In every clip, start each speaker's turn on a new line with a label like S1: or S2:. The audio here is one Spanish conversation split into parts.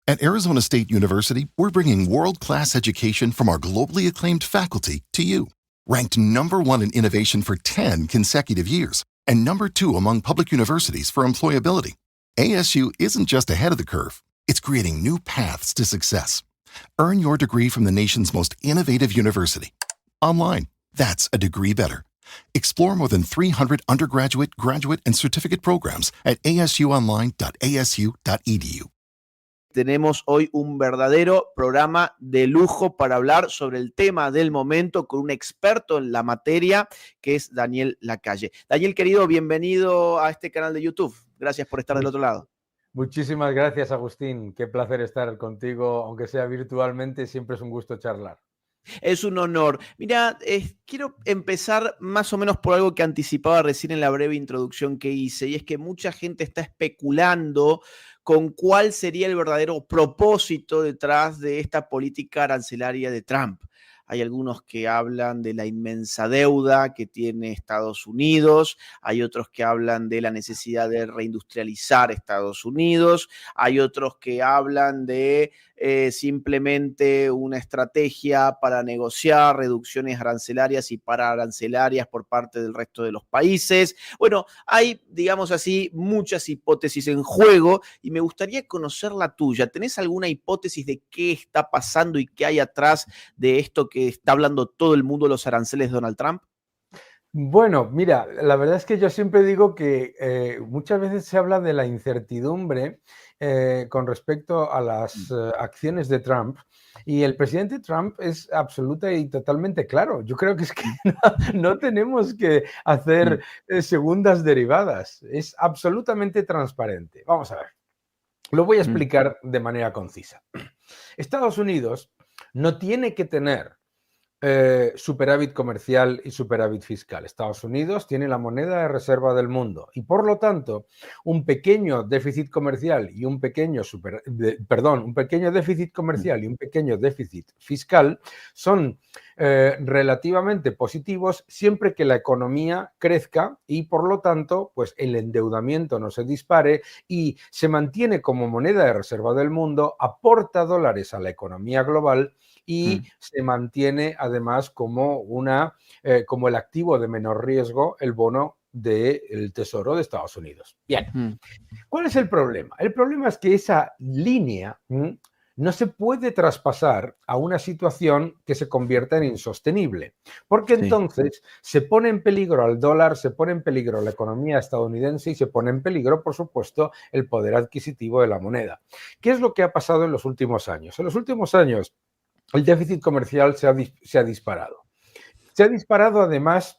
S1: At Arizona State University, we're bringing world-class education from our globally acclaimed faculty to you. Ranked #1 in innovation for 10 consecutive years and #2 among public universities for employability, ASU isn't just ahead of the curve, it's creating new paths to success. Earn your degree from the nation's most innovative university. Online, that's a degree better. Explore more than 300 undergraduate, graduate, and certificate programs at asuonline.asu.edu.
S2: Tenemos hoy un verdadero programa de lujo para hablar sobre el tema del momento con un experto en la materia que es Daniel Lacalle. Daniel, querido, bienvenido a este canal de YouTube. Gracias por estar del otro lado.
S3: Muchísimas gracias, Agustín. Qué placer estar contigo, aunque sea virtualmente, siempre es un gusto charlar.
S2: Es un honor. Mira, quiero empezar más o menos por algo que anticipaba recién en la breve introducción que hice, y es que mucha gente está especulando con cuál sería el verdadero propósito detrás de esta política arancelaria de Trump. Hay algunos que hablan de la inmensa deuda que tiene Estados Unidos, hay otros que hablan de la necesidad de reindustrializar Estados Unidos, hay otros que hablan de simplemente una estrategia para negociar reducciones arancelarias y pararancelarias por parte del resto de los países. Bueno, hay, digamos así, muchas hipótesis en juego y me gustaría conocer la tuya. ¿Tenés alguna hipótesis de qué está pasando y qué hay atrás de esto que está hablando todo el mundo de los aranceles de Donald Trump?
S3: Bueno, mira, la verdad es que yo siempre digo que muchas veces se habla de la incertidumbre con respecto a las acciones de Trump, y el presidente Trump es absoluta y totalmente claro. Yo creo que es que no tenemos que hacer segundas derivadas, es absolutamente transparente. Vamos a ver, lo voy a explicar de manera concisa. Estados Unidos no tiene que tener superávit comercial y superávit fiscal. Estados Unidos tiene la moneda de reserva del mundo y, por lo tanto, un pequeño déficit comercial y un pequeño déficit comercial y un pequeño déficit fiscal son relativamente positivos siempre que la economía crezca y, por lo tanto, pues el endeudamiento no se dispare y se mantiene como moneda de reserva del mundo, aporta dólares a la economía global y se mantiene además como el activo de menor riesgo, el bono del Tesoro de Estados Unidos. Bien, ¿cuál es el problema? El problema es que esa línea no se puede traspasar a una situación que se convierta en insostenible, porque entonces se pone en peligro al dólar, se pone en peligro la economía estadounidense y se pone en peligro, por supuesto, el poder adquisitivo de la moneda. ¿Qué es lo que ha pasado en los últimos años? En los últimos años, el déficit comercial se ha disparado. Se ha disparado además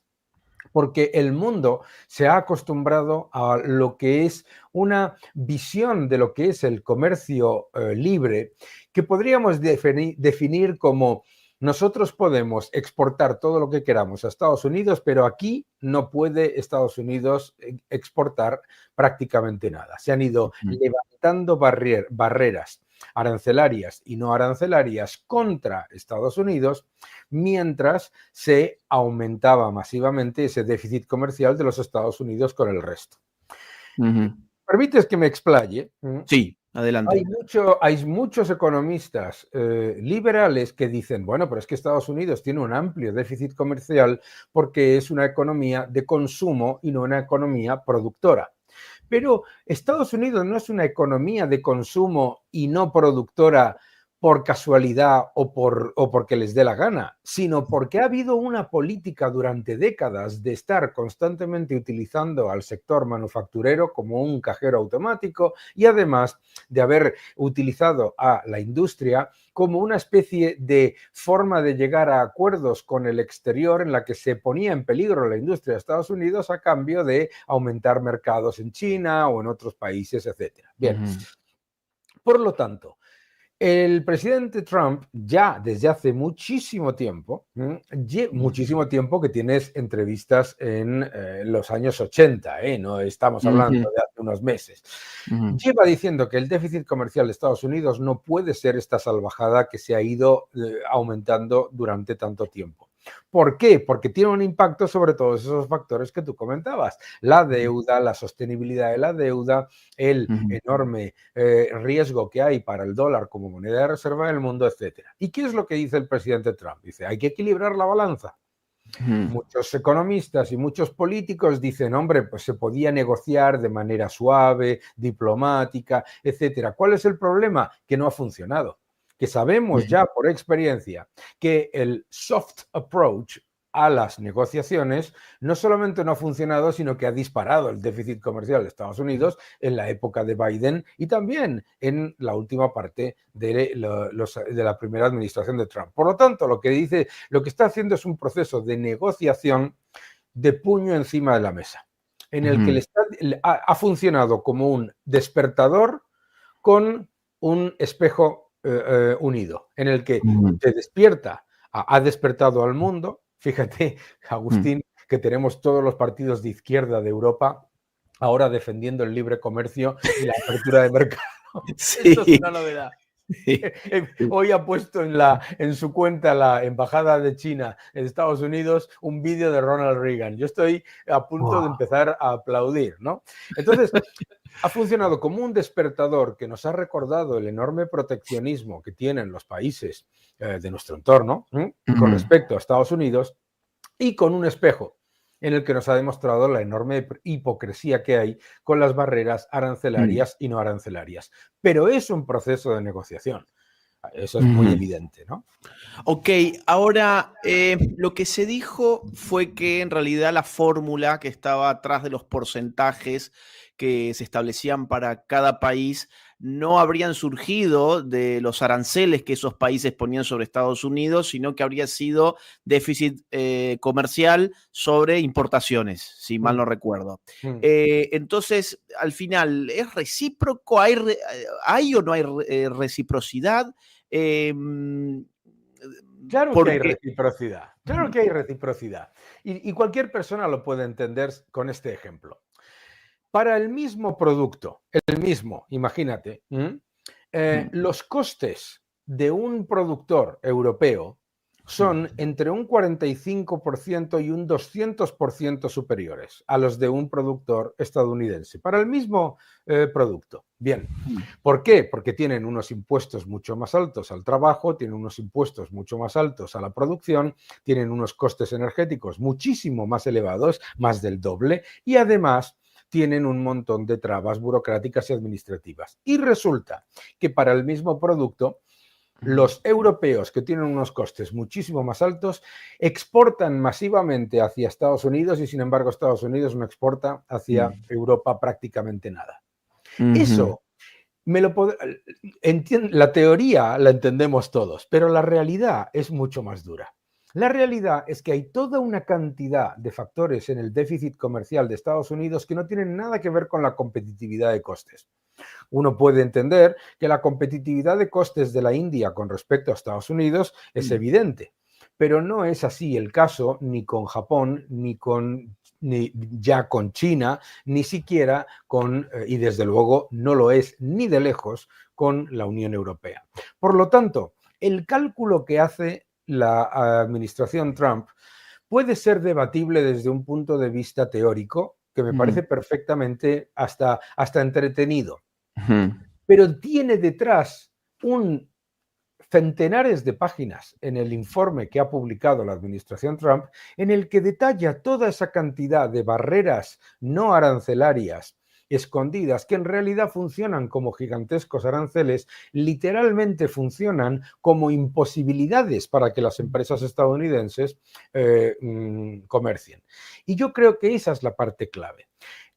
S3: porque el mundo se ha acostumbrado a lo que es una visión de lo que es el comercio libre, que podríamos definir como: nosotros podemos exportar todo lo que queramos a Estados Unidos, pero aquí no puede Estados Unidos exportar prácticamente nada. Se han ido levantando barreras arancelarias y no arancelarias contra Estados Unidos, mientras se aumentaba masivamente ese déficit comercial de los Estados Unidos con el resto. ¿Permites que me explaye?
S2: Sí, adelante.
S3: Hay muchos economistas liberales que dicen, bueno, pero es que Estados Unidos tiene un amplio déficit comercial porque es una economía de consumo y no una economía productora. Pero Estados Unidos no es una economía de consumo y no productora por casualidad o porque les dé la gana, sino porque ha habido una política durante décadas de estar constantemente utilizando al sector manufacturero como un cajero automático y además de haber utilizado a la industria como una especie de forma de llegar a acuerdos con el exterior en la que se ponía en peligro la industria de Estados Unidos a cambio de aumentar mercados en China o en otros países, etc. Bien, por lo tanto, el presidente Trump ya desde hace muchísimo tiempo que tienes entrevistas en los años 80, no estamos hablando de hace unos meses, lleva diciendo que el déficit comercial de Estados Unidos no puede ser esta salvajada que se ha ido aumentando durante tanto tiempo. ¿Por qué? Porque tiene un impacto sobre todos esos factores que tú comentabas. La deuda, la sostenibilidad de la deuda, el enorme riesgo que hay para el dólar como moneda de reserva en el mundo, etcétera. ¿Y qué es lo que dice el presidente Trump? Dice, hay que equilibrar la balanza. Muchos economistas y muchos políticos dicen, hombre, pues se podía negociar de manera suave, diplomática, etcétera. ¿Cuál es el problema? Que no ha funcionado. Que sabemos ya por experiencia que el soft approach a las negociaciones no solamente no ha funcionado, sino que ha disparado el déficit comercial de Estados Unidos en la época de Biden y también en la última parte de la primera administración de Trump. Por lo tanto, lo que está haciendo es un proceso de negociación de puño encima de la mesa, en el que ha funcionado como un despertador con un espejo unido, en el que te despierta, ha despertado al mundo. Fíjate, Agustín, que tenemos todos los partidos de izquierda de Europa ahora defendiendo el libre comercio y la apertura de mercado.
S2: Sí.
S3: Esto es una novedad. Sí. Hoy ha puesto en su cuenta la Embajada de China en Estados Unidos un vídeo de Ronald Reagan. Yo estoy a punto de empezar a aplaudir, ¿no? Entonces, ha funcionado como un despertador que nos ha recordado el enorme proteccionismo que tienen los países de nuestro entorno con respecto a Estados Unidos y con un espejo en el que nos ha demostrado la enorme hipocresía que hay con las barreras arancelarias y no arancelarias. Pero es un proceso de negociación. Eso es muy evidente, ¿no?
S2: Ok, ahora lo que se dijo fue que en realidad la fórmula que estaba atrás de los porcentajes que se establecían para cada país no habrían surgido de los aranceles que esos países ponían sobre Estados Unidos, sino que habría sido déficit comercial sobre importaciones, si mal no recuerdo. Entonces, al final, ¿es recíproco? ¿Hay o no hay reciprocidad?
S3: Claro que hay reciprocidad, claro que hay reciprocidad. Y cualquier persona lo puede entender con este ejemplo. Para el mismo producto, imagínate, los costes de un productor europeo son entre un 45% y un 200% superiores a los de un productor estadounidense, para el mismo producto. Bien, ¿por qué? Porque tienen unos impuestos mucho más altos al trabajo, tienen unos impuestos mucho más altos a la producción, tienen unos costes energéticos muchísimo más elevados, más del doble, y además tienen un montón de trabas burocráticas y administrativas. Y resulta que para el mismo producto, los europeos, que tienen unos costes muchísimo más altos, exportan masivamente hacia Estados Unidos y, sin embargo, Estados Unidos no exporta hacia Europa prácticamente nada. Eso, la teoría la entendemos todos, pero la realidad es mucho más dura. La realidad es que hay toda una cantidad de factores en el déficit comercial de Estados Unidos que no tienen nada que ver con la competitividad de costes. Uno puede entender que la competitividad de costes de la India con respecto a Estados Unidos es evidente, pero no es así el caso ni con Japón, ni ya con China, ni siquiera y desde luego no lo es ni de lejos, con la Unión Europea. Por lo tanto, el cálculo que hace la administración Trump puede ser debatible desde un punto de vista teórico, que me parece perfectamente hasta entretenido. Pero tiene detrás centenares de páginas en el informe que ha publicado la administración Trump, en el que detalla toda esa cantidad de barreras no arancelarias escondidas, que en realidad funcionan como gigantescos aranceles, literalmente funcionan como imposibilidades para que las empresas estadounidenses comercien. Y yo creo que esa es la parte clave.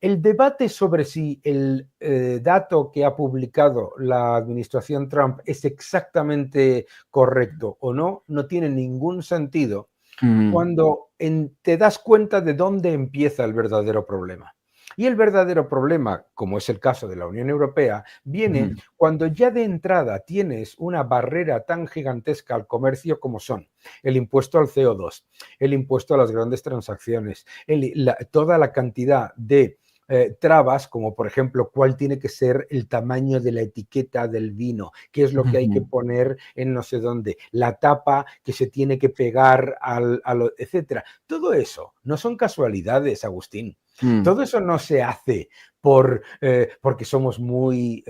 S3: El debate sobre si el dato que ha publicado la administración Trump es exactamente correcto o no, no tiene ningún sentido cuando te das cuenta de dónde empieza el verdadero problema. Y el verdadero problema, como es el caso de la Unión Europea, viene cuando ya de entrada tienes una barrera tan gigantesca al comercio como son el impuesto al CO2, el impuesto a las grandes transacciones, toda la cantidad de trabas, como por ejemplo cuál tiene que ser el tamaño de la etiqueta del vino, qué es lo que hay que poner en no sé dónde, la tapa que se tiene que pegar etcétera. Todo eso no son casualidades, Agustín. Todo eso no se hace porque somos muy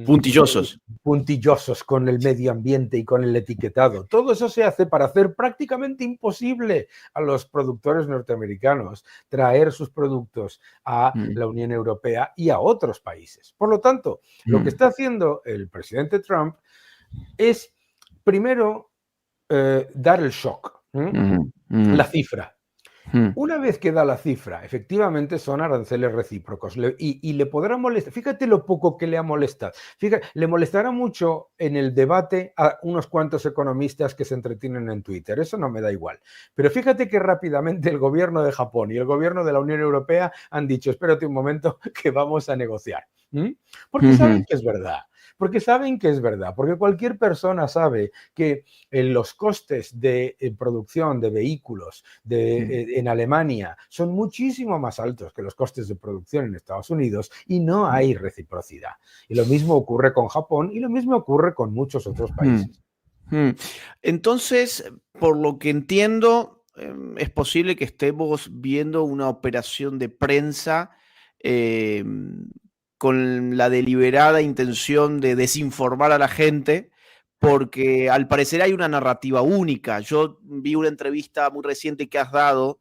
S3: puntillosos con el medio ambiente y con el etiquetado. Todo eso se hace para hacer prácticamente imposible a los productores norteamericanos traer sus productos a la Unión Europea y a otros países. Por lo tanto, lo que está haciendo el presidente Trump es, primero, dar el shock, la cifra. Una vez que da la cifra, efectivamente son aranceles recíprocos y le podrá molestar. Fíjate lo poco que le ha molestado. Fíjate, le molestará mucho en el debate a unos cuantos economistas que se entretienen en Twitter. Eso no me da igual. Pero fíjate que rápidamente el gobierno de Japón y el gobierno de la Unión Europea han dicho, espérate un momento que vamos a negociar. Porque saben que es verdad. Porque saben que es verdad, porque cualquier persona sabe que los costes de producción de vehículos en Alemania son muchísimo más altos que los costes de producción en Estados Unidos y no hay reciprocidad. Y lo mismo ocurre con Japón y lo mismo ocurre con muchos otros países.
S2: Entonces, por lo que entiendo, es posible que estemos viendo una operación de prensa con la deliberada intención de desinformar a la gente, porque al parecer hay una narrativa única. Yo vi una entrevista muy reciente que has dado,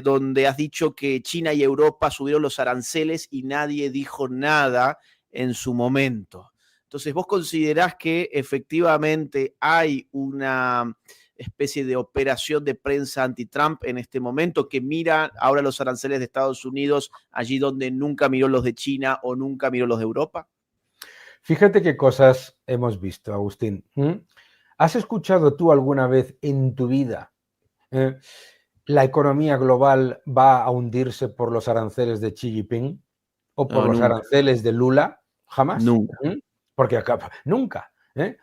S2: donde has dicho que China y Europa subieron los aranceles y nadie dijo nada en su momento. Entonces, ¿vos considerás que efectivamente hay una especie de operación de prensa anti-Trump en este momento, que mira ahora los aranceles de Estados Unidos allí donde nunca miró los de China o nunca miró los de Europa?
S3: Fíjate qué cosas hemos visto, Agustín. ¿Has escuchado tú alguna vez en tu vida la economía global va a hundirse por los aranceles de Xi Jinping o por los aranceles de Lula? Jamás.
S2: Nunca.
S3: Porque acá, nunca.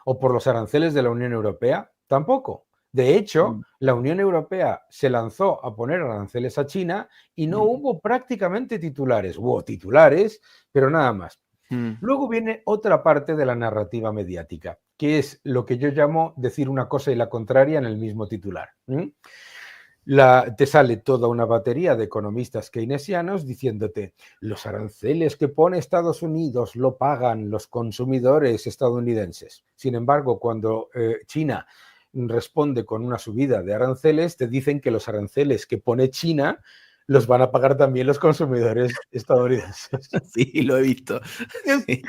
S3: O por los aranceles de la Unión Europea, tampoco. De hecho, la Unión Europea se lanzó a poner aranceles a China y no hubo prácticamente titulares. Hubo titulares, pero nada más. Luego viene otra parte de la narrativa mediática, que es lo que yo llamo decir una cosa y la contraria en el mismo titular. Te sale toda una batería de economistas keynesianos diciéndote los aranceles que pone Estados Unidos lo pagan los consumidores estadounidenses. Sin embargo, cuando China responde con una subida de aranceles, te dicen que los aranceles que pone China los van a pagar también los consumidores estadounidenses.
S2: Sí, lo he visto. Sí.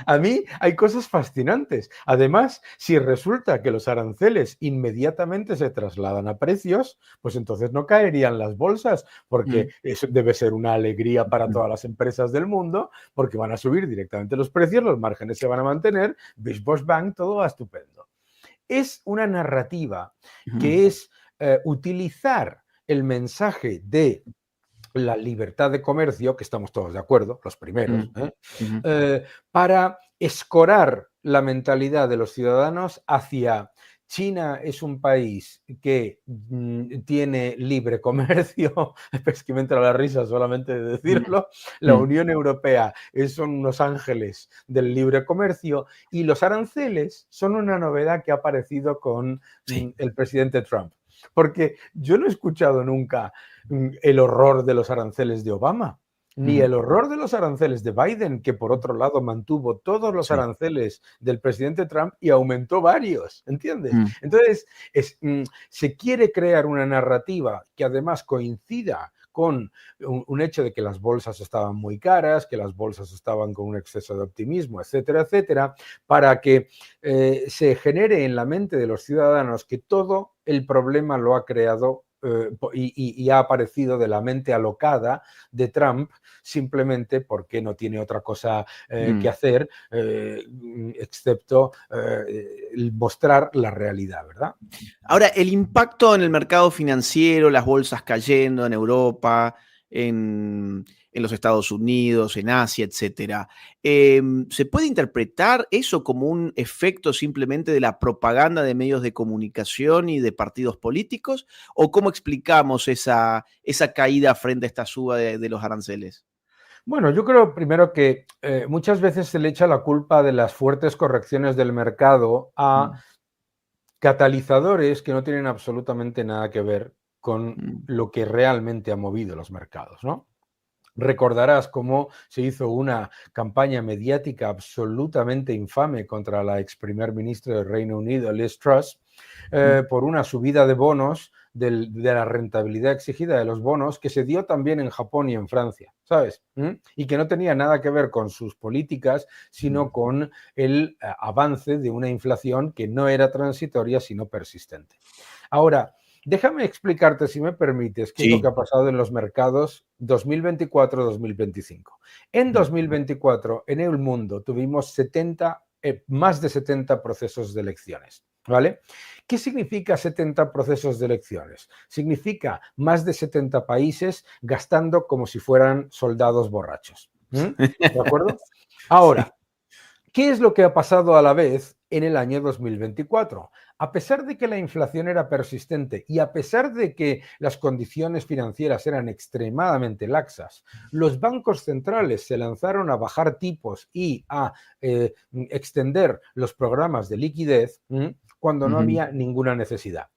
S3: A mí hay cosas fascinantes. Además, si resulta que los aranceles inmediatamente se trasladan a precios, pues entonces no caerían las bolsas, porque eso debe ser una alegría para todas las empresas del mundo, porque van a subir directamente los precios, los márgenes se van a mantener, bish bosh bang, todo va estupendo. Es una narrativa que es utilizar el mensaje de la libertad de comercio, que estamos todos de acuerdo, los primeros, para escorar la mentalidad de los ciudadanos hacia China es un país que tiene libre comercio, es que me entra la risa solamente de decirlo, la Unión Europea son unos ángeles del libre comercio y los aranceles son una novedad que ha aparecido con el presidente Trump. Porque yo no he escuchado nunca el horror de los aranceles de Obama, ni el horror de los aranceles de Biden, que por otro lado mantuvo todos los aranceles del presidente Trump y aumentó varios, ¿entiendes? Entonces, se quiere crear una narrativa que además coincida con un hecho de que las bolsas estaban muy caras, que las bolsas estaban con un exceso de optimismo, etcétera, etcétera, para que se genere en la mente de los ciudadanos que todo el problema lo ha creado y ha aparecido de la mente alocada de Trump simplemente porque no tiene otra cosa que hacer excepto mostrar la realidad, ¿verdad?
S2: Ahora, el impacto en el mercado financiero, las bolsas cayendo en Europa, en en los Estados Unidos, en Asia, etcétera. ¿Se puede interpretar eso como un efecto simplemente de la propaganda de medios de comunicación y de partidos políticos? ¿O cómo explicamos esa caída frente a esta suba de los aranceles?
S3: Bueno, yo creo primero que muchas veces se le echa la culpa de las fuertes correcciones del mercado a
S2: Mm,
S3: catalizadores que no tienen absolutamente nada que ver con
S2: mm,
S3: lo que realmente ha movido los mercados, ¿no? Recordarás cómo se hizo una campaña mediática absolutamente infame contra la ex primer ministra del Reino Unido, Liz Truss,
S2: mm,
S3: por una subida de bonos de la rentabilidad exigida de los bonos que se dio también en Japón y en Francia, ¿sabes? Y que no tenía nada que ver con sus políticas, sino con el avance de una inflación que no era transitoria, sino persistente. Ahora, déjame explicarte, si me permites, qué es lo que
S2: sí.
S3: ha pasado en los mercados 2024-2025. En
S2: Mm,
S3: 2024, en el mundo, tuvimos más de 70 procesos de elecciones. ¿Vale? ¿Qué significa 70 procesos de elecciones? Significa más de 70 países gastando como si fueran soldados borrachos. ¿De acuerdo?
S2: Sí.
S3: Ahora, ¿qué es lo que ha pasado a la vez en el año 2024? A pesar de que la inflación era persistente y a pesar de que las condiciones financieras eran extremadamente laxas, los bancos centrales se lanzaron a bajar tipos y a extender los programas de liquidez cuando no
S2: Ujú,
S3: había ninguna necesidad.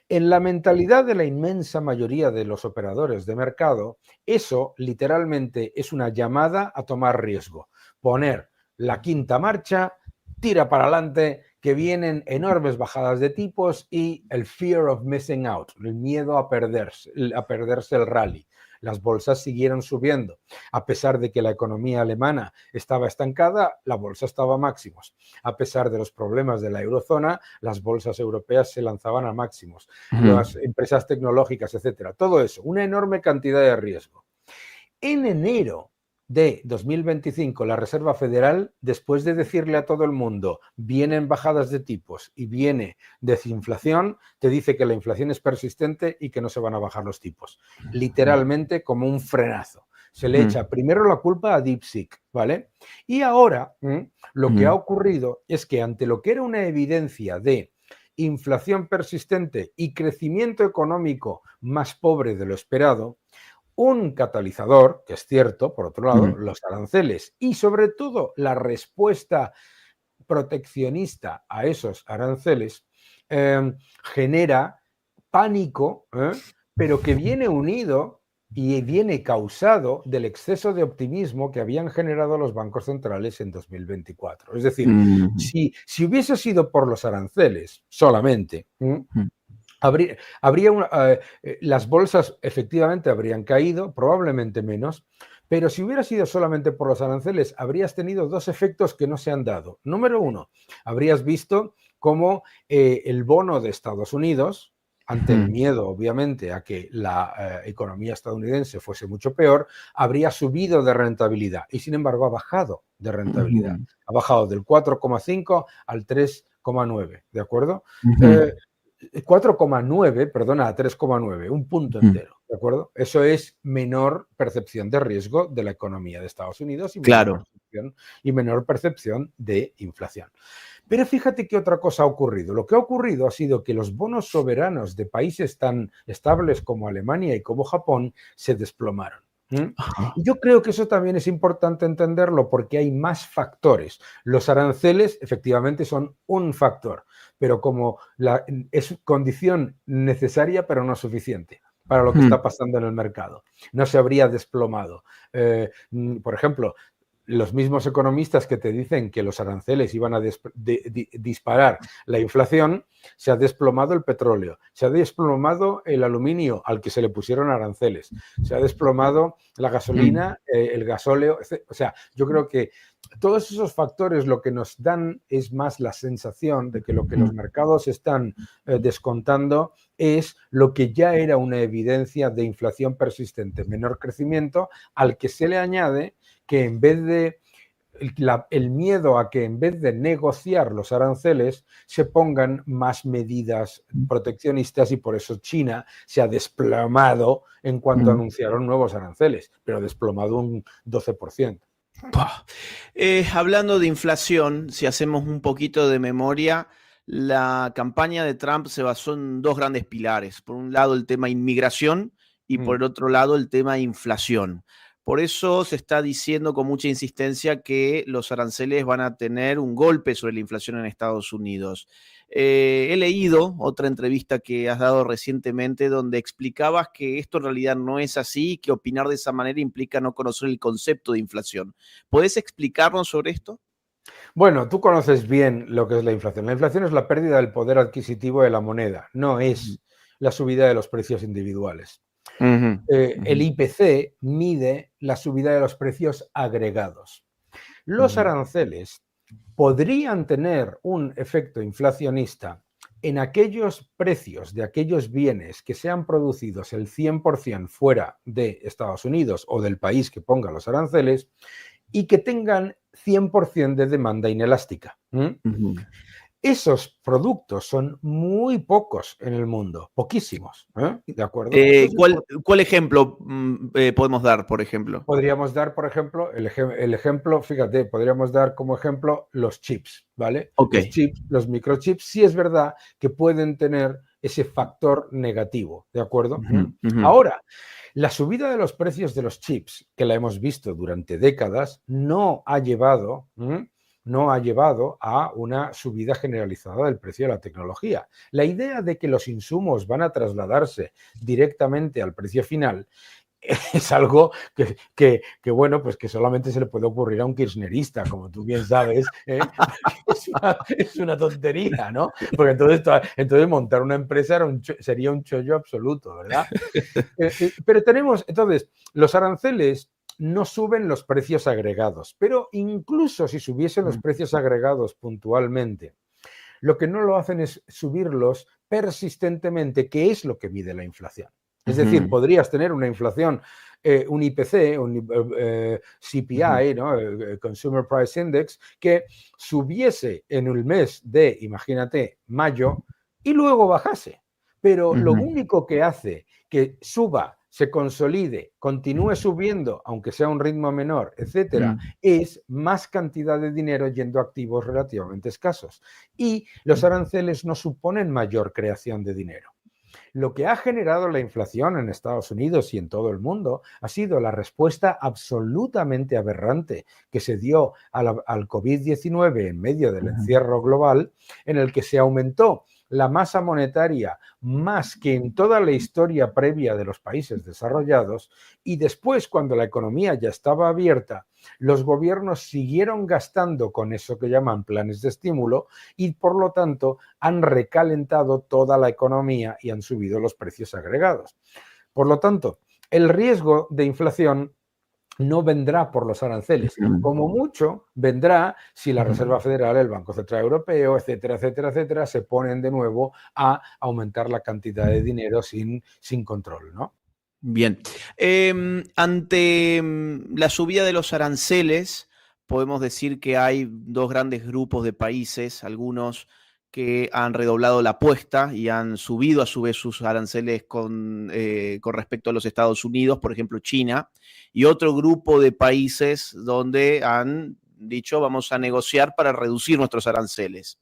S3: En la mentalidad de la inmensa mayoría de los operadores de mercado, eso literalmente es una llamada a tomar riesgo. Poner la quinta marcha, tira para adelante, que vienen enormes bajadas de tipos y el fear of missing out, el miedo a perderse el rally. Las bolsas siguieron subiendo. A pesar de que la economía alemana estaba estancada, la bolsa estaba a máximos. A pesar de los problemas de la eurozona, las bolsas europeas se lanzaban a máximos.
S2: ujú.
S3: Las empresas tecnológicas, etcétera. Todo eso, una enorme cantidad de riesgo. En enero de 2025, la Reserva Federal, después de decirle a todo el mundo, vienen bajadas de tipos y viene desinflación, te dice que la inflación es persistente y que no se van a bajar los tipos. Literalmente como un frenazo. Se le
S2: Ujú,
S3: echa primero la culpa a DeepSeek, ¿vale? Y ahora lo que ha
S2: ujú,
S3: ocurrido es que ante lo que era una evidencia de inflación persistente y crecimiento económico más pobre de lo esperado, un catalizador, que es cierto, por otro lado,
S2: ujú.
S3: los aranceles y sobre todo la respuesta proteccionista a esos aranceles genera pánico, pero que viene unido y viene causado del exceso de optimismo que habían generado los bancos centrales en 2024. Es decir,
S2: Ujú,
S3: si hubiese sido por los aranceles solamente,
S2: ujú.
S3: las bolsas efectivamente habrían caído, probablemente menos, pero si hubiera sido solamente por los aranceles, habrías tenido dos efectos que no se han dado. Número uno, habrías visto cómo el bono de Estados Unidos, ante el
S2: Ujú,
S3: miedo, obviamente, a que la economía estadounidense fuese mucho peor, habría subido de rentabilidad y, sin embargo, ha bajado de rentabilidad.
S2: ujú,
S3: Ha bajado del 4,5 al 3,9, ¿de acuerdo?
S2: ujú,
S3: Eh, 4,9, perdona, a 3,9, un punto
S2: ujú.
S3: entero, ¿de acuerdo? Eso es menor percepción de riesgo de la economía de Estados Unidos
S2: Claro.
S3: y menor percepción de inflación. Pero fíjate qué otra cosa ha ocurrido. Lo que ha ocurrido ha sido que los bonos soberanos de países tan estables como Alemania y como Japón se desplomaron.
S2: Ajá.
S3: Y yo creo que eso también es importante entenderlo porque hay más factores. Los aranceles efectivamente son un factor, pero como es condición necesaria pero no suficiente para lo que
S2: Mm,
S3: está pasando en el mercado. No se habría desplomado. Por ejemplo, los mismos economistas que te dicen que los aranceles iban a disparar la inflación, se ha desplomado el petróleo, se ha desplomado el aluminio al que se le pusieron aranceles, se ha desplomado la
S2: mm,
S3: gasolina, el gasóleo, o sea, yo creo que todos esos factores lo que nos dan es más la sensación de que lo que los
S2: mm.
S3: mercados están descontando es lo que ya era una evidencia de inflación persistente, menor crecimiento, al que se le añade que en vez de el miedo a que en vez de negociar los aranceles se pongan más medidas proteccionistas, y por eso China se ha desplomado en cuanto anunciaron nuevos aranceles, pero desplomado un 12%.
S2: Hablando de inflación, si hacemos un poquito de memoria, la campaña de Trump se basó en dos grandes pilares. Por un lado, el tema inmigración y por el otro lado, el tema inflación. Por eso se está diciendo con mucha insistencia que los aranceles van a tener un golpe sobre la inflación en Estados Unidos. He leído otra entrevista que has dado recientemente donde explicabas que esto en realidad no es así y que opinar de esa manera implica no conocer el concepto de inflación. ¿Puedes explicarnos sobre esto?
S3: Bueno, tú conoces bien lo que es la inflación. La inflación es la pérdida del poder adquisitivo de la moneda, no es la subida de los precios individuales. El IPC mide la subida de los precios agregados. Los aranceles podrían tener un efecto inflacionista en aquellos precios de aquellos bienes que sean producidos el 100% fuera de Estados Unidos o del país que ponga los aranceles y que tengan 100% de demanda inelástica. Esos productos son muy pocos en el mundo, poquísimos, ¿de acuerdo?
S2: ¿Cuál ejemplo podemos dar, por ejemplo?
S3: Podríamos dar, por ejemplo, el ejemplo, fíjate, podríamos dar como ejemplo los chips, ¿vale?
S2: Okay.
S3: Los chips, los microchips, sí es verdad que pueden tener ese factor negativo, ¿de acuerdo? Ahora, la subida de los precios de los chips, que la hemos visto durante décadas, no ha llevado a una subida generalizada del precio de la tecnología. La idea de que los insumos van a trasladarse directamente al precio final es algo bueno, pues que solamente se le puede ocurrir a un kirchnerista, como tú bien sabes, ¿eh? Es una tontería, ¿no? Porque entonces montar una empresa sería un chollo absoluto, ¿verdad? Pero tenemos, entonces, los aranceles no suben los precios agregados, pero incluso si subiesen los precios agregados puntualmente, lo que no lo hacen es subirlos persistentemente, que es lo que mide la inflación. Es decir, podrías tener una inflación, un IPC, un CPI, ¿no? Consumer Price Index, que subiese en el mes de, imagínate, mayo, y luego bajase. Pero lo único que hace que suba, se consolide, continúe subiendo, aunque sea a un ritmo menor, etcétera, es más cantidad de dinero yendo a activos relativamente escasos. Y los aranceles no suponen mayor creación de dinero. Lo que ha generado la inflación en Estados Unidos y en todo el mundo ha sido la respuesta absolutamente aberrante que se dio al COVID-19 en medio del encierro global, en el que se aumentó la masa monetaria más que en toda la historia previa de los países desarrollados, y después, cuando la economía ya estaba abierta, los gobiernos siguieron gastando con eso que llaman planes de estímulo y, por lo tanto, han recalentado toda la economía y han subido los precios agregados. Por lo tanto, el riesgo de inflación no vendrá por los aranceles, como mucho vendrá si la Reserva Federal, el Banco Central Europeo, etcétera, etcétera, etcétera, se ponen de nuevo a aumentar la cantidad de dinero sin control, ¿no?
S2: Bien. Ante la subida de los aranceles, podemos decir que hay dos grandes grupos de países, algunos que han redoblado la apuesta y han subido a su vez sus aranceles con respecto a los Estados Unidos, por ejemplo China, y otro grupo de países donde han dicho vamos a negociar para reducir nuestros aranceles.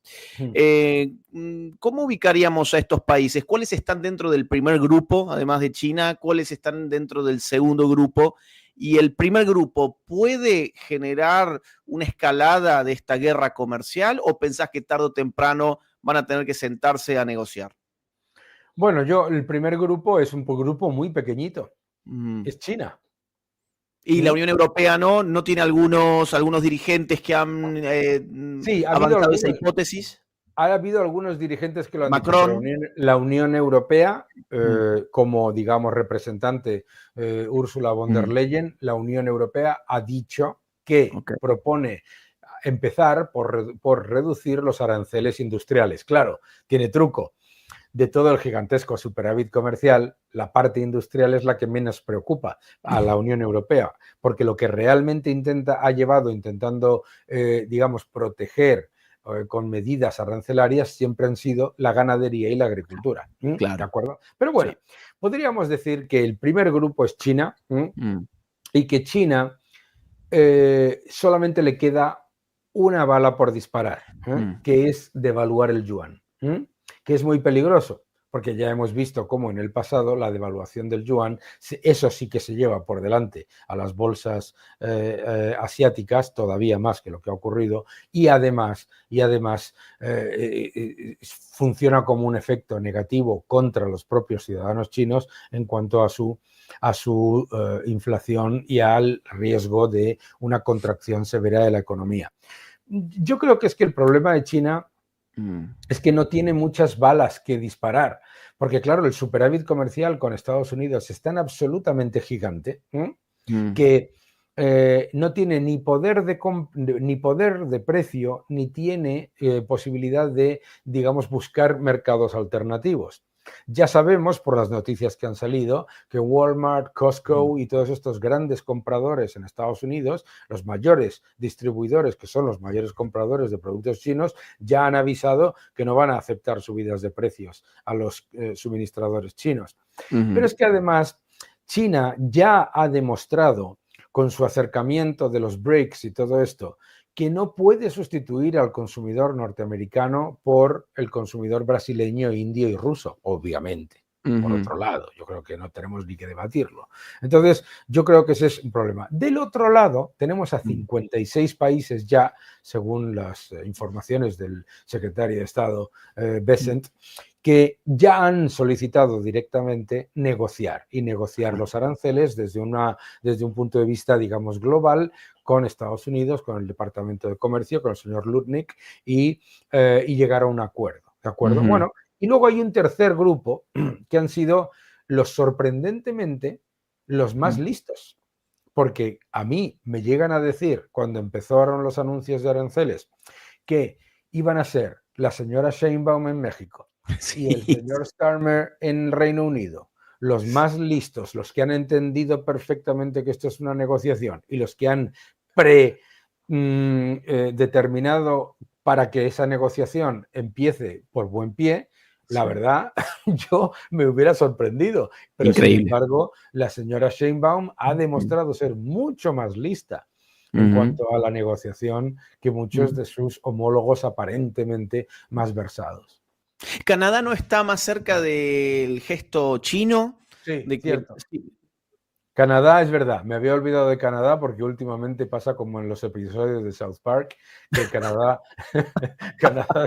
S2: ¿Cómo ubicaríamos a estos países? ¿Cuáles están dentro del primer grupo, además de China? ¿Cuáles están dentro del segundo grupo? ¿Y el primer grupo puede generar una escalada de esta guerra comercial o pensás que tarde o temprano van a tener que sentarse a negociar?
S3: Bueno, el primer grupo es un grupo muy pequeñito, es China.
S2: Y la Unión Europea no tiene algunos dirigentes que han avanzado esa hipótesis.
S3: Ha habido algunos dirigentes que lo han
S2: Macron.
S3: dicho, pero la Unión Europea, como digamos representante Ursula von der Leyen, la Unión Europea ha dicho que propone empezar por reducir los aranceles industriales. Claro, tiene truco. de todo el gigantesco superávit comercial, la parte industrial es la que menos preocupa a la Unión Europea, porque lo que realmente ha llevado intentando, digamos, proteger con medidas arancelarias siempre han sido la ganadería y la agricultura.
S2: Claro.
S3: ¿De acuerdo? Pero bueno, sí, podríamos decir que el primer grupo es China y que China solamente le queda una bala por disparar, que es devaluar el yuan, que es muy peligroso, porque ya hemos visto cómo en el pasado la devaluación del yuan, eso sí que se lleva por delante a las bolsas asiáticas, todavía más que lo que ha ocurrido, y además funciona como un efecto negativo contra los propios ciudadanos chinos en cuanto a su inflación y al riesgo de una contracción severa de la economía. Yo creo que es que el problema de China es que no tiene muchas balas que disparar, porque claro, el superávit comercial con Estados Unidos es tan absolutamente gigante que no tiene ni poder de precio, ni tiene posibilidad de, digamos, buscar mercados alternativos. Ya sabemos por las noticias que han salido que Walmart, Costco y todos estos grandes compradores en Estados Unidos, los mayores distribuidores, que son los mayores compradores de productos chinos, ya han avisado que no van a aceptar subidas de precios a los suministradores chinos. Pero es que además China ya ha demostrado con su acercamiento de los BRICS y todo esto, que no puede sustituir al consumidor norteamericano por el consumidor brasileño, indio y ruso, obviamente. Por otro lado, yo creo que no tenemos ni que debatirlo. Entonces, yo creo que ese es un problema. Del otro lado, tenemos a 56 países ya, según las informaciones del secretario de Estado, Bessent, que ya han solicitado directamente negociar los aranceles desde un punto de vista, digamos, global, con Estados Unidos, con el Departamento de Comercio, con el señor Lutnick, y llegar a un acuerdo. ¿De acuerdo? Bueno, y luego hay un tercer grupo que han sido los sorprendentemente los más listos. Porque a mí me llegan a decir, cuando empezaron los anuncios de aranceles, que iban a ser la señora Sheinbaum en México y el señor Starmer en Reino Unido, los más listos, los que han entendido perfectamente que esto es una negociación y los que han determinado para que esa negociación empiece por buen pie, la verdad, yo me hubiera sorprendido. Pero
S2: increíble.
S3: Sin embargo, la señora Sheinbaum ha demostrado ser mucho más lista en cuanto a la negociación que muchos de sus homólogos aparentemente más versados.
S2: ¿Canadá no está más cerca del gesto chino?
S3: Sí,
S2: de que,
S3: cierto. Sí. Canadá, es verdad, me había olvidado de Canadá porque últimamente pasa como en los episodios de South Park, que Canadá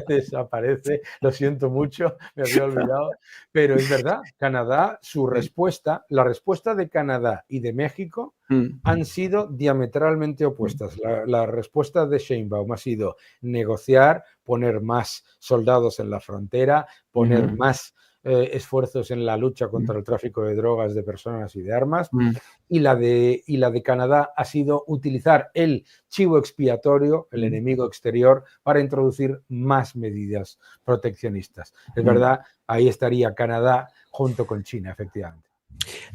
S3: desaparece, lo siento mucho, me había olvidado, pero es verdad, Canadá, la respuesta de Canadá y de México han sido diametralmente opuestas. La respuesta de Sheinbaum ha sido negociar, poner más soldados en la frontera, poner más esfuerzos en la lucha contra el tráfico de drogas, de personas y de armas, y la de Canadá ha sido utilizar el chivo expiatorio, el enemigo exterior, para introducir más medidas proteccionistas. Es verdad, ahí estaría Canadá junto con China, efectivamente.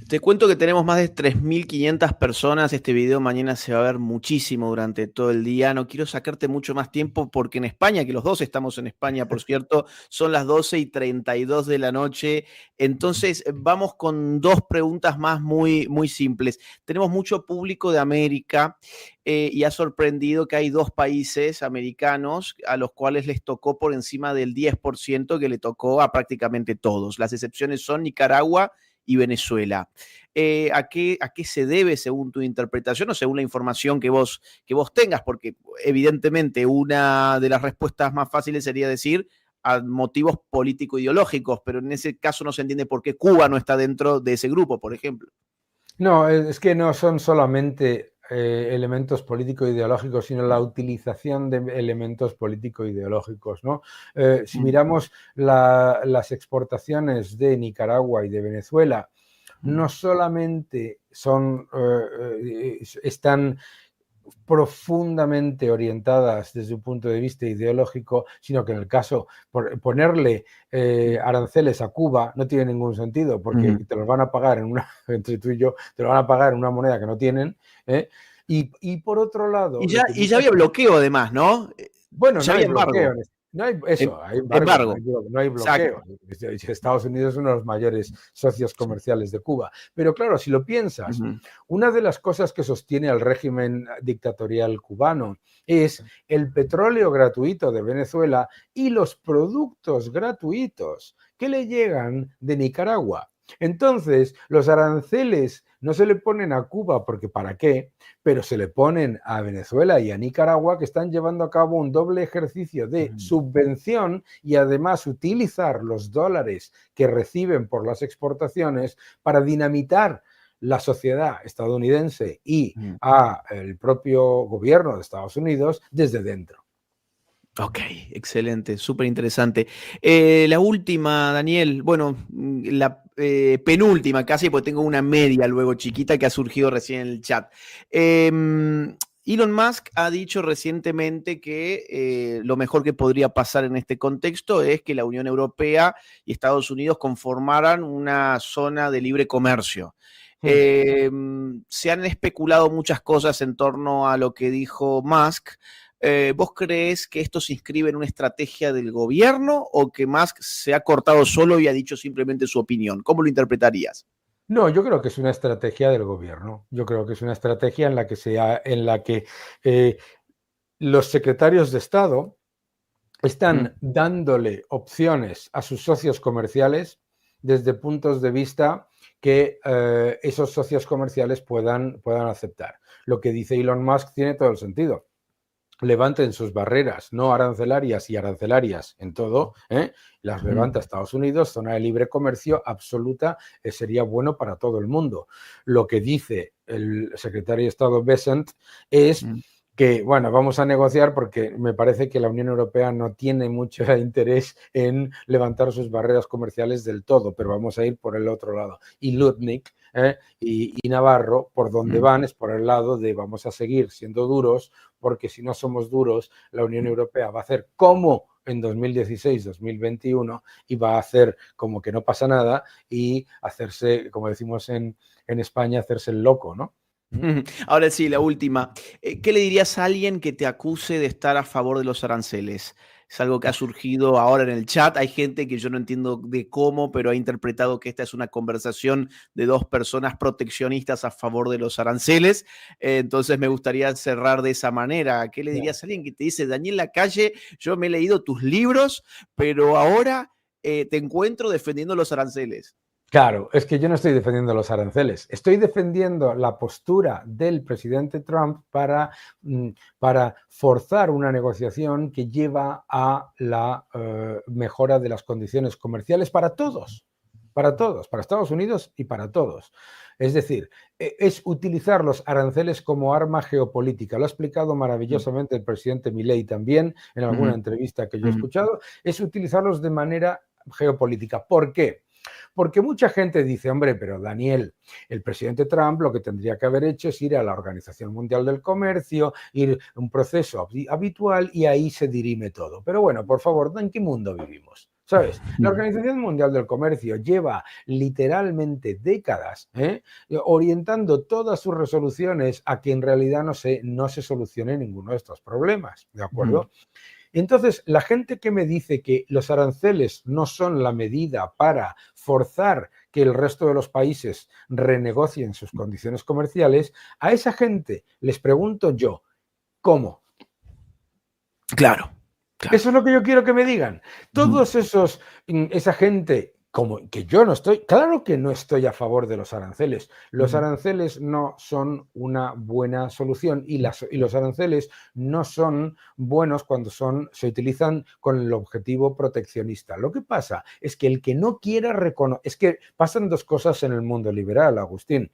S2: Te cuento que tenemos más de 3.500 personas. Este video mañana se va a ver muchísimo durante todo el día. No quiero sacarte mucho más tiempo porque en España, que los dos estamos en España, por cierto, son las 12:32 de la noche. Entonces, vamos con dos preguntas más muy, muy simples. Tenemos mucho público de América y ha sorprendido que hay dos países americanos a los cuales les tocó por encima del 10% que le tocó a prácticamente todos. Las excepciones son Nicaragua y Venezuela. ¿A qué se debe según tu interpretación o según la información que vos tengas? Porque evidentemente una de las respuestas más fáciles sería decir a motivos político-ideológicos, pero en ese caso no se entiende por qué Cuba no está dentro de ese grupo, por ejemplo.
S3: No, es que no son solamente elementos político-ideológicos, sino la utilización de elementos político-ideológicos, ¿no? Si miramos las exportaciones de Nicaragua y de Venezuela, no solamente están profundamente orientadas desde un punto de vista ideológico, sino que en el caso ponerle aranceles a Cuba no tiene ningún sentido, porque te los van a pagar entre tú y yo, te lo van a pagar en una moneda que no tienen. Y por otro lado...
S2: Y ya había bloqueo además, ¿no?
S3: Bueno,
S2: ya
S3: no hay
S2: había embargo.
S3: bloqueo. No hay eso, hay embargo. No hay bloqueo. Estados Unidos es uno de los mayores socios comerciales de Cuba. Pero claro, si lo piensas, una de las cosas que sostiene al régimen dictatorial cubano es el petróleo gratuito de Venezuela y los productos gratuitos que le llegan de Nicaragua. Entonces, los aranceles no se le ponen a Cuba porque ¿para qué? Pero se le ponen a Venezuela y a Nicaragua, que están llevando a cabo un doble ejercicio de subvención y además utilizar los dólares que reciben por las exportaciones para dinamitar la sociedad estadounidense y al propio gobierno de Estados Unidos desde dentro.
S2: Ok, excelente, súper interesante. La última, Daniel, bueno, la penúltima casi, porque tengo una media luego chiquita que ha surgido recién en el chat. Elon Musk ha dicho recientemente que lo mejor que podría pasar en este contexto es que la Unión Europea y Estados Unidos conformaran una zona de libre comercio. Se han especulado muchas cosas en torno a lo que dijo Musk. ¿Vos crees que esto se inscribe en una estrategia del gobierno o que Musk se ha cortado solo y ha dicho simplemente su opinión? ¿Cómo lo interpretarías?
S3: No, yo creo que es una estrategia del gobierno. Yo creo que es una estrategia en la que los secretarios de Estado están dándole opciones a sus socios comerciales desde puntos de vista que esos socios comerciales puedan aceptar. Lo que dice Elon Musk tiene todo el sentido. Levanten sus barreras no arancelarias y arancelarias en todo, las levanta Estados Unidos, zona de libre comercio absoluta, sería bueno para todo el mundo. Lo que dice el secretario de Estado Bessent es que, bueno, vamos a negociar porque me parece que la Unión Europea no tiene mucho interés en levantar sus barreras comerciales del todo, pero vamos a ir por el otro lado. Y Lutnick y Navarro, por donde van es por el lado de vamos a seguir siendo duros, porque si no somos duros, la Unión Europea va a hacer como en 2016-2021 y va a hacer como que no pasa nada y hacerse, como decimos en España, hacerse el loco, ¿no?
S2: Ahora sí, la última. ¿Qué le dirías a alguien que te acuse de estar a favor de los aranceles? Es algo que ha surgido ahora en el chat. Hay gente que yo no entiendo de cómo, pero ha interpretado que esta es una conversación de dos personas proteccionistas a favor de los aranceles. Entonces me gustaría cerrar de esa manera. ¿Qué le dirías a alguien que te dice, Daniel Lacalle, yo me he leído tus libros, pero ahora te encuentro defendiendo los aranceles?
S3: Claro, es que yo no estoy defendiendo los aranceles, estoy defendiendo la postura del presidente Trump para forzar una negociación que lleva a la mejora de las condiciones comerciales para todos, para Estados Unidos y para todos. Es decir, es utilizar los aranceles como arma geopolítica. Lo ha explicado maravillosamente el presidente Milei también en alguna entrevista que yo he escuchado, es utilizarlos de manera geopolítica. ¿Por qué? Porque mucha gente dice, hombre, pero Daniel, el presidente Trump lo que tendría que haber hecho es ir a la Organización Mundial del Comercio, ir a un proceso habitual y ahí se dirime todo. Pero bueno, por favor, ¿en qué mundo vivimos? ¿Sabes? La Organización Mundial del Comercio lleva literalmente décadas orientando todas sus resoluciones a que en realidad no se solucione ninguno de estos problemas, ¿de acuerdo? Entonces, la gente que me dice que los aranceles no son la medida para forzar que el resto de los países renegocien sus condiciones comerciales, a esa gente les pregunto yo, ¿cómo?
S2: Claro.
S3: Eso es lo que yo quiero que me digan. Todos esa gente, como que yo no estoy, claro que no estoy a favor de los aranceles. Los aranceles no son una buena solución y los aranceles no son buenos cuando se utilizan con el objetivo proteccionista. Lo que pasa es que el que no quiera reconocer, es que pasan dos cosas en el mundo liberal, Agustín.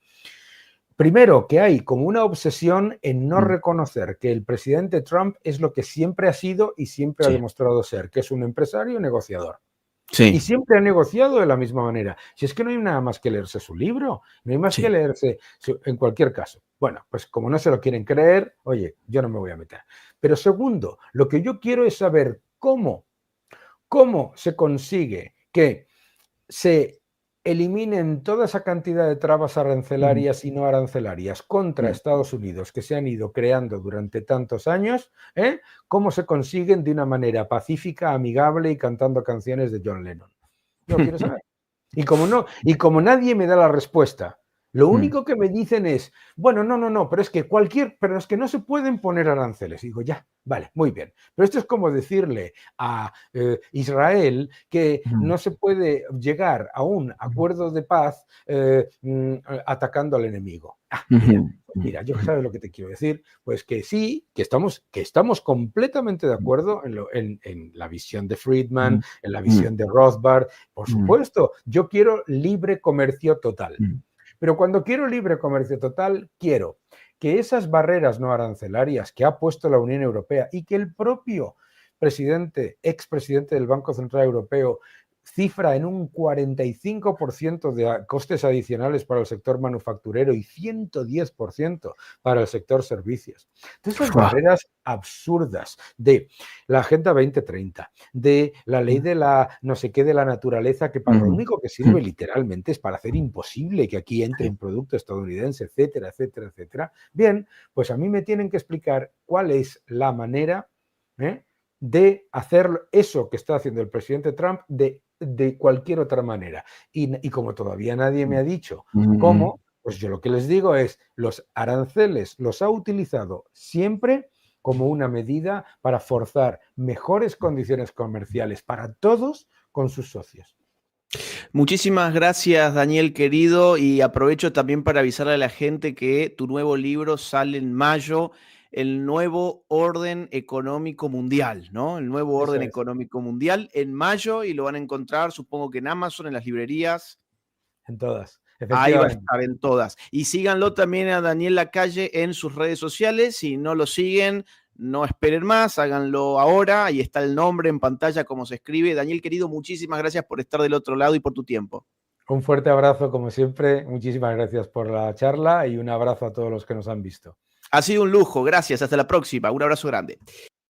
S3: Primero, que hay como una obsesión en no reconocer que el presidente Trump es lo que siempre ha sido y siempre ha demostrado ser, que es un empresario negociador. Y
S2: Sí,
S3: siempre ha negociado de la misma manera. Si es que no hay nada más que leerse su libro, no hay más que
S2: sí.
S3: leerse en cualquier caso. Bueno, pues como no se lo quieren creer, oye, yo no me voy a meter. Pero segundo, lo que yo quiero es saber cómo se consigue que se eliminen toda esa cantidad de trabas
S2: Ujú,
S3: arancelarias y no arancelarias contra
S2: mm.
S3: Estados Unidos que se han ido creando durante tantos años, ¿eh? ¿Cómo se consiguen de una manera pacífica, amigable y cantando canciones de John Lennon? Yo lo quiero saber. Y como nadie me da la respuesta, lo
S2: Mm,
S3: único que me dicen es, bueno, no, pero pero es que no se pueden poner aranceles. Digo, ya, vale, muy bien. Pero esto es como decirle a Israel que
S2: mm,
S3: no se puede llegar a un acuerdo de paz atacando al enemigo. Ah,
S2: ujú,
S3: mira, yo
S2: ujú,
S3: sabes lo que te quiero decir, pues que sí, que estamos completamente de acuerdo en la visión de Friedman,
S2: ujú,
S3: en la
S2: mm,
S3: visión de Rothbard. Por
S2: mm,
S3: supuesto, yo quiero libre comercio total.
S2: mm,
S3: Pero cuando quiero libre comercio total, quiero que esas barreras no arancelarias que ha puesto la Unión Europea y que el propio expresidente del Banco Central Europeo cifra en un 45% de costes adicionales para el sector manufacturero y 110% para el sector servicios. Entonces, esas
S2: fua,
S3: barreras absurdas de la Agenda 2030, de la ley de la no sé qué de la naturaleza, que para lo
S2: ujú,
S3: único que
S2: mm,
S3: sirve literalmente es para hacer imposible que aquí entre
S2: sí.
S3: un producto estadounidense, etcétera, etcétera, etcétera. Bien, pues a mí me tienen que explicar cuál es la manera, ¿eh?, de hacer eso que está haciendo el presidente Trump de cualquier otra manera. Y como todavía nadie me ha dicho
S2: Mm.
S3: cómo, pues yo lo que les digo es, los aranceles los ha utilizado siempre como una medida para forzar mejores condiciones comerciales para todos con sus socios.
S2: Muchísimas gracias, Daniel querido, y aprovecho también para avisarle a la gente que tu nuevo libro sale en mayo, El nuevo orden económico mundial, ¿no? El nuevo
S3: Eso
S2: orden
S3: es,
S2: económico mundial en mayo y lo van a encontrar, supongo que en Amazon, en las librerías.
S3: en todas,
S2: Ahí va a
S3: efectivamente.
S2: estar en todas. Y síganlo también a Daniel Lacalle en sus redes sociales. Si no lo siguen, no esperen más, háganlo ahora. Ahí está el nombre en pantalla, como se escribe. Daniel, querido, muchísimas gracias por estar del otro lado y por tu tiempo.
S3: Un fuerte abrazo, como siempre. Muchísimas gracias por la charla y un abrazo a todos los que nos han visto.
S2: Ha sido un lujo, gracias. Hasta la próxima. Un abrazo grande.